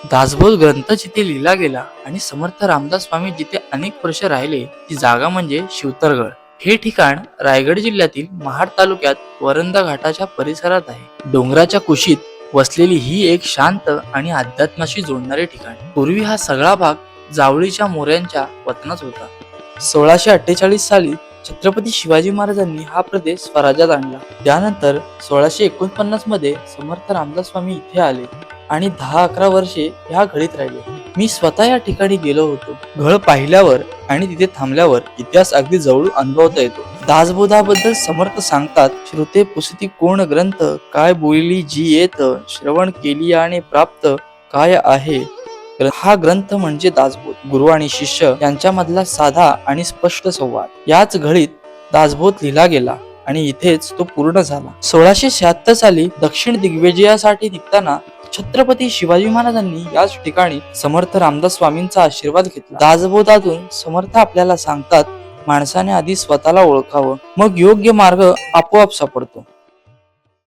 दासबोध ग्रंथ जिथे लिहिला गेला आणि समर्थ रामदास स्वामी जिथे अनेक वर्ष राहिले ती जागा म्हणजे शिवतरगड. हे ठिकाण रायगड जिल्ह्यातील महाड तालुक्यात वरंदा घाटाच्या परिसरात आहे. डोंगराच्या कुशीत वसलेली ही एक शांत आणि अध्यात्माशी जोडणारे ठिकाण. पूर्वी हा सगळा भाग जावळीच्या मोऱ्यांच्या वतनात होता. 1648 साली छत्रपती शिवाजी महाराजांनी हा प्रदेश स्वराज्यात आणला. त्यानंतर 1649 मध्ये समर्थ रामदास स्वामी इथे आले आणि 10-11 वर्षे ह्या घळीत राहिले. मी स्वतः या ठिकाणी गेलो होतो. घळ पाहिल्यावर आणि तिथे थांबल्यावर इतिहास अगदी जवळून अनुभवता येतो. दासबोधाबद्दल समर्थ सांगतात, श्रुते पुसती कोण ग्रंथ, काय बोलली जी येत, श्रवण केली आणि प्राप्त काय आहे. हा ग्रंथ म्हणजे दासबोध. गुरु आणि शिष्य यांच्यामधला साधा आणि स्पष्ट संवाद. याच घळीत दासबोध लिहिला गेला आणि इथेच तो पूर्ण झाला. 1676 साली दक्षिण दिग्विजयासाठी निघताना छत्रपती शिवाजी महाराजांनी याच ठिकाणी समर्थ रामदास स्वामींचा आशीर्वाद घेतला. दासबोधातून समर्थ आपल्याला सांगतात, माणसाने आधी स्वतःला ओळखावं, मग योग्य मार्ग आपोआप सापडतो.